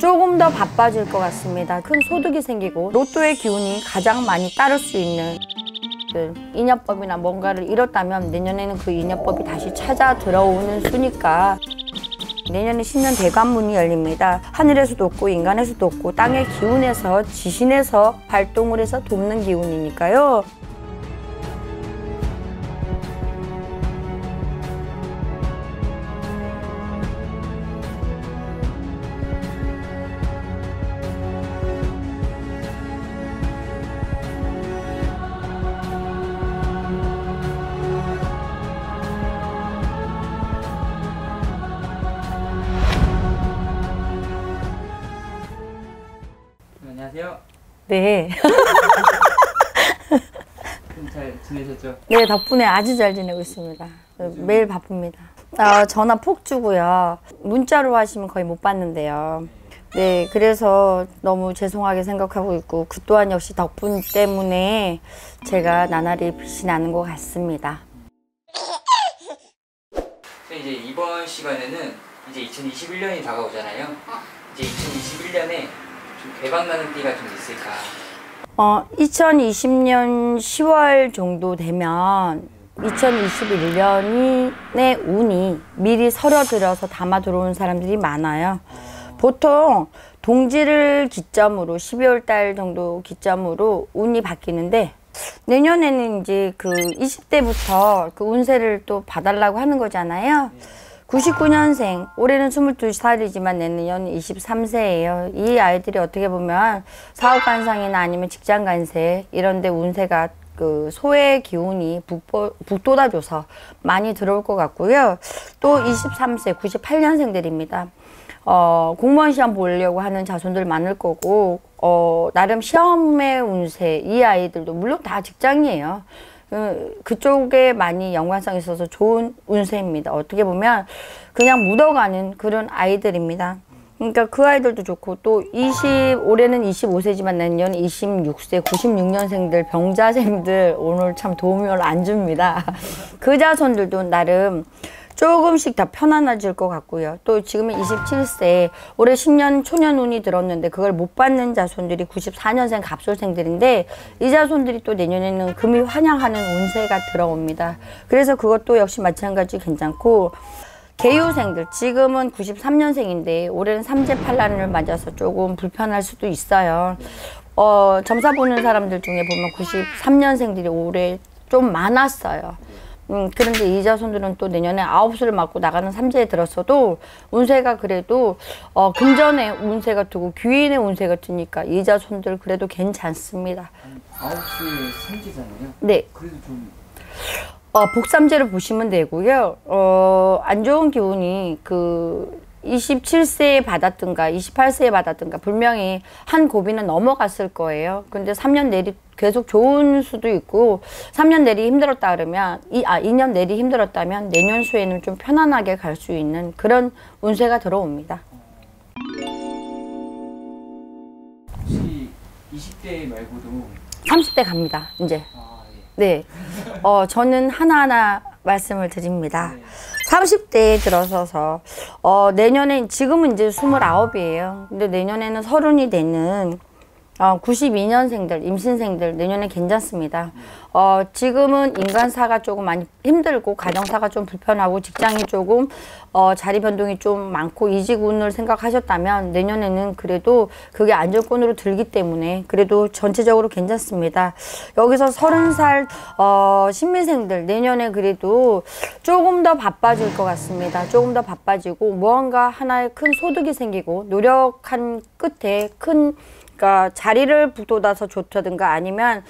조금 더 바빠질 것 같습니다. 큰 소득이 생기고 로또의 기운이 가장 많이 따를 수 있는 인연법이나 뭔가를 잃었다면 내년에는 그 인연법이 다시 찾아 들어오는 수니까 내년에 신년 대관문이 열립니다. 하늘에서도 없고 인간에서도 없고 땅의 기운에서 지신에서 발동을 해서 돕는 기운이니까요. 안녕하세요. 네. 잘 지내셨죠? 네, 덕분에 아주 잘 지내고 있습니다. 매일 바쁩니다. 전화 폭주고요. 문자로 하시면 거의 못 받는데요. 네, 그래서 너무 죄송하게 생각하고 있고 그 또한 역시 덕분 때문에 제가 나날이 빛이 나는 것 같습니다. 이제 이번 시간에는 이제 2021년이 다가오잖아요. 이제 2021년에 좀 대박나는 띠가 좀 있을까? 2020년 10월 정도 되면 2021년의 운이 미리 서려들어서 담아 들어온 사람들이 많아요. 보통 동지를 기점으로 12월 달 정도 기점으로 운이 바뀌는데 내년에는 이제 그 20대부터 그 운세를 또 봐달라고 하는 거잖아요. 99년생, 올해는 22살이지만 내년 23세예요. 이 아이들이 어떻게 보면 사업관상이나 아니면 직장관세 이런 데 운세가 그 소의 기운이 북돋아줘서 많이 들어올 것 같고요. 또 23세, 98년생들입니다. 공무원 시험 보려고 하는 자손들 많을 거고 나름 시험의 운세, 이 아이들도 물론 다 직장이에요. 그쪽에 많이 연관성이 있어서 좋은 운세입니다. 어떻게 보면 그냥 묻어가는 그런 아이들입니다. 그러니까 그 아이들도 좋고 또 올해는 25세지만 내년 26세 96년생들 병자생들 오늘 참 도움을 안 줍니다. 그 자손들도 나름 조금씩 다 편안해질 것 같고요. 또 지금은 27세, 올해 10년 초년 운이 들었는데 그걸 못 받는 자손들이 94년생 갑술생들인데 이 자손들이 또 내년에는 금이 환영하는 운세가 들어옵니다. 그래서 그것도 역시 마찬가지 괜찮고 계유생들, 지금은 93년생인데 올해는 삼재팔란을 맞아서 조금 불편할 수도 있어요. 점사 보는 사람들 중에 보면 93년생들이 올해 좀 많았어요. 그런데 이 자손들은 또 내년에 9수를 맞고 나가는 삼재에 들었어도 운세가 그래도 금전의 운세가 뜨고 귀인의 운세가 뜨니까 이 자손들 그래도 괜찮습니다. 9수의 삼재잖아요. 네. 그래도 좀 복삼재를 보시면 되고요. 안 좋은 기운이 그 27세에 받았든가 28세에 받았든가 분명히 한 고비는 넘어갔을 거예요. 근데 3년 내리 계속 좋은 수도 있고 3년 내리 힘들었다 그러면 2년 내리 힘들었다면 내년 수에는 좀 편안하게 갈 수 있는 그런 운세가 들어옵니다. 혹시 20대 말고도 30대 갑니다. 이제. 예. 네. 저는 하나하나 말씀을 드립니다. 네. 30대에 들어서서 내년에 지금은 이제 29이에요. 근데 내년에는 30이 되는 92년생들, 임신생들 내년에 괜찮습니다. 지금은 인간사가 조금 많이 힘들고 가정사가 좀 불편하고 직장이 조금 자리 변동이 좀 많고 이직운을 생각하셨다면 내년에는 그래도 그게 안정권으로 들기 때문에 그래도 전체적으로 괜찮습니다. 여기서 30살 신미생들 내년에 그래도 조금 더 바빠질 것 같습니다. 조금 더 바빠지고 무언가 하나의 큰 소득이 생기고 노력한 끝에 그러니까 자리를 북돋아서 좋다든가 아니면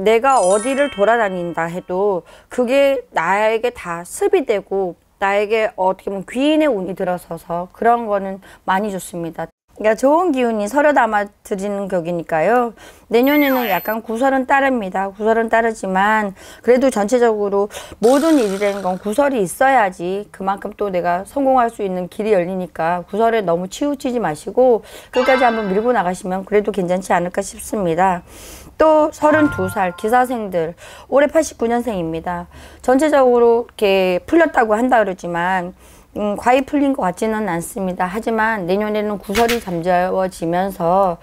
내가 어디를 돌아다닌다 해도 그게 나에게 다 습이 되고 나에게 어떻게 보면 귀인의 운이 들어서서 그런 거는 많이 좋습니다. 그러니까 좋은 기운이 서려 담아 드리는 격이니까요. 내년에는 약간 구설은 따릅니다. 구설은 따르지만 그래도 전체적으로 모든 일이라는 건 구설이 있어야지 그만큼 또 내가 성공할 수 있는 길이 열리니까 구설에 너무 치우치지 마시고 끝까지 한번 밀고 나가시면 그래도 괜찮지 않을까 싶습니다. 또 32살 기사생들 올해 89년생입니다. 전체적으로 이렇게 풀렸다고 한다 그러지만 과히 풀린 것 같지는 않습니다. 하지만 내년에는 구설이 잠재워지면서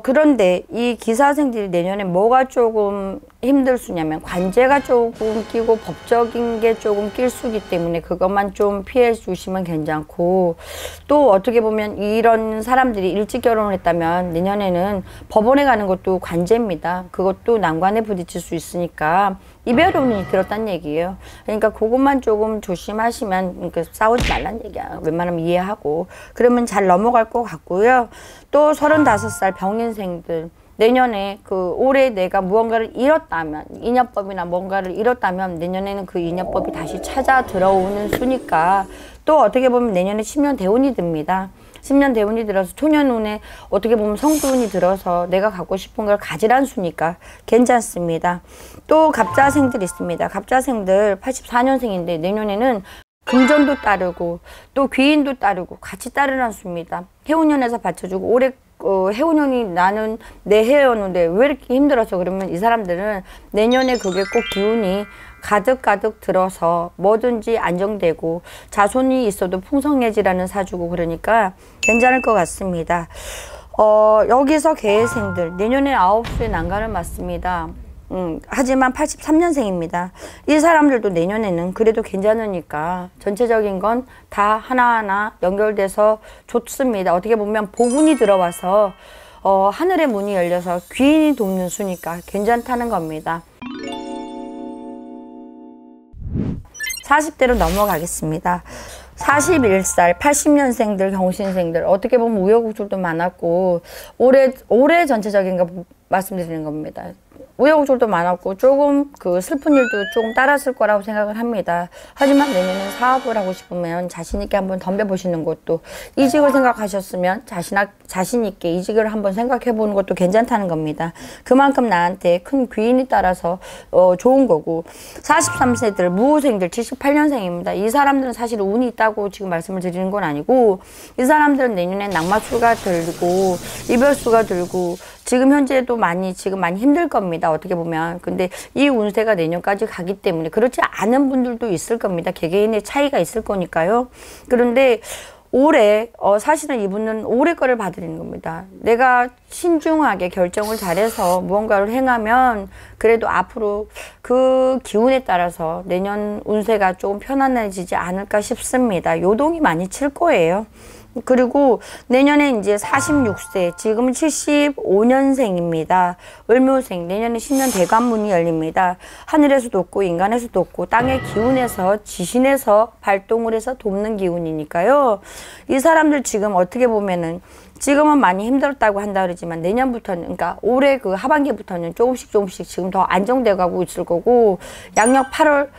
그런데 이 기사생들이 내년에 뭐가 조금 힘들 수냐면 관제가 조금 끼고 법적인 게 조금 낄 수기 때문에 그것만 좀 피해 주시면 괜찮고, 또 어떻게 보면 이런 사람들이 일찍 결혼을 했다면 내년에는 법원에 가는 것도 관제입니다. 그것도 난관에 부딪힐 수 있으니까 이별운이 들었다는 얘기예요. 그러니까 그것만 조금 조심하시면, 그러니까 싸우지 말란 얘기야. 웬만하면 이해하고 그러면 잘 넘어갈 것 같고요. 또 35살 병인생들, 내년에 올해 내가 무언가를 잃었다면, 인연법이나 뭔가를 잃었다면 내년에는 그 인연법이 다시 찾아 들어오는 수니까, 또 어떻게 보면 내년에 10년 대운이 듭니다. 10년 대운이 들어서 초년운에 어떻게 보면 성수운이 들어서 내가 갖고 싶은 걸 가지란 수니까 괜찮습니다. 또 갑자생들 있습니다. 갑자생들 84년생인데 내년에는 금전도 따르고 또 귀인도 따르고 같이 따르란 수입니다. 해운년에서 받쳐주고, 올해 해운년이 나는 내 해였는데 왜 이렇게 힘들어서, 그러면 이 사람들은 내년에 그게 꼭 기운이 가득가득 들어서 뭐든지 안정되고 자손이 있어도 풍성해지라는 사주고, 그러니까 괜찮을 것 같습니다. 여기서 계생들 내년에 9수의 난관을 맞습니다. 하지만 83년생입니다. 이 사람들도 내년에는 그래도 괜찮으니까 전체적인 건 다 하나하나 연결돼서 좋습니다. 어떻게 보면 복운이 들어와서 하늘의 문이 열려서 귀인이 돕는 수니까 괜찮다는 겁니다. 40대로 넘어가겠습니다. 41살 80년생들 경신생들 어떻게 보면 우여곡절도 많았고, 올해 전체적인 거 말씀드리는 겁니다. 우여곡절도 많았고 조금 슬픈 일도 조금 따랐을 거라고 생각을 합니다. 하지만 내년에 사업을 하고 싶으면 자신 있게 한번 덤벼보시는 것도, 이직을 생각하셨으면 자신 있게 이직을 한번 생각해 보는 것도 괜찮다는 겁니다. 그만큼 나한테 큰 귀인이 따라서 좋은 거고, 43세들 무호생들 78년생입니다. 이 사람들은 사실 운이 있다고 지금 말씀을 드리는 건 아니고, 이 사람들은 내년에 낙마수가 들고 이별수가 들고 지금 현재도 많이 힘들 겁니다. 어떻게 보면. 근데 이 운세가 내년까지 가기 때문에 그렇지 않은 분들도 있을 겁니다. 개개인의 차이가 있을 거니까요. 그런데 올해 사실은 이분은 올해 거를 봐드리는 겁니다. 내가 신중하게 결정을 잘해서 무언가를 행하면 그래도 앞으로 그 기운에 따라서 내년 운세가 조금 편안해지지 않을까 싶습니다. 요동이 많이 칠 거예요. 그리고 내년에 이제 46세, 지금은 75년생입니다. 을묘생, 내년에 10년 대관문이 열립니다. 하늘에서도 없고 인간에서도 없고 땅의 기운에서 지신에서 발동을 해서 돕는 기운이니까요. 이 사람들 지금 어떻게 보면은 지금은 많이 힘들었다고 한다 그러지만 내년부터는, 그러니까 올해 그 하반기부터는 조금씩 지금 더 안정돼 가고 있을 거고, 양력 8월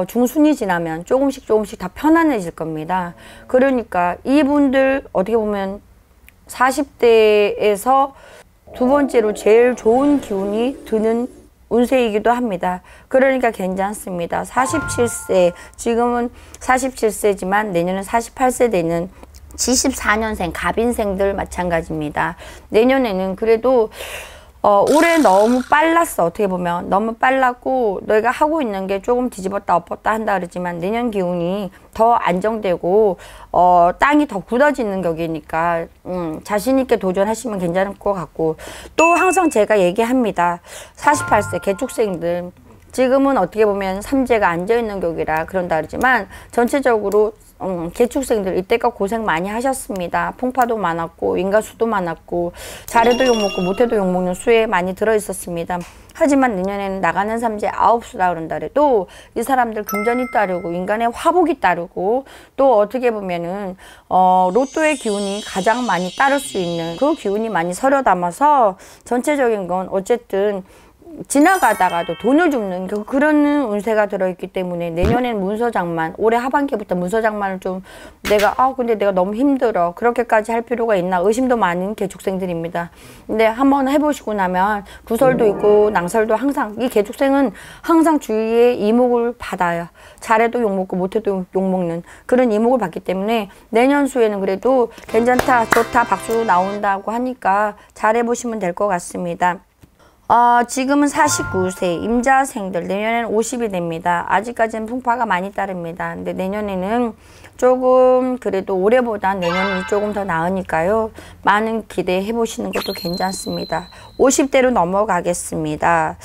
중순이 지나면 조금씩 다 편안해질 겁니다. 그러니까 이분들 어떻게 보면 40대에서 두 번째로 제일 좋은 기운이 드는 운세이기도 합니다. 그러니까 괜찮습니다. 47세, 지금은 47세지만 내년은 48세 되는 74년생 갑인생들 마찬가지입니다. 내년에는 그래도 올해 너무 빨랐어. 어떻게 보면 너무 빨랐고 내가 하고 있는 게 조금 뒤집었다 엎었다 한다 그러지만 내년 기운이 더 안정되고 땅이 더 굳어지는 격이니까 자신 있게 도전하시면 괜찮을 것 같고, 또 항상 제가 얘기합니다. 48세 개축생들 지금은 어떻게 보면 삼재가 앉아있는 격이라 그런다 그러지만 전체적으로 개축생들 이때가 고생 많이 하셨습니다. 풍파도 많았고 인가수도 많았고 잘해도 욕먹고 못해도 욕먹는 수에 많이 들어있었습니다. 하지만 내년에는 나가는 삼재 9수라 그런다 그래도 이 사람들 금전이 따르고 인간의 화복이 따르고, 또 어떻게 보면은 로또의 기운이 가장 많이 따를 수 있는 그 기운이 많이 서려 담아서 전체적인 건 어쨌든 지나가다가도 돈을 줍는 그런 운세가 들어있기 때문에 내년에는 문서장만, 올해 하반기부터 문서장만을 좀 근데 내가 너무 힘들어 그렇게까지 할 필요가 있나 의심도 많은 개축생들입니다. 근데 한번 해보시고 나면 구설도 있고 낭설도 항상, 이 개축생은 항상 주위에 이목을 받아요. 잘해도 욕먹고 못해도 욕먹는 그런 이목을 받기 때문에 내년 수에는 그래도 괜찮다 좋다 박수 나온다고 하니까 잘해보시면 될 것 같습니다. 지금은 49세 임자생들 내년에는 50이 됩니다. 아직까지는 풍파가 많이 따릅니다. 근데 내년에는 조금 그래도 올해보다 내년이 조금 더 나으니까요. 많은 기대해 보시는 것도 괜찮습니다. 50대로 넘어가겠습니다.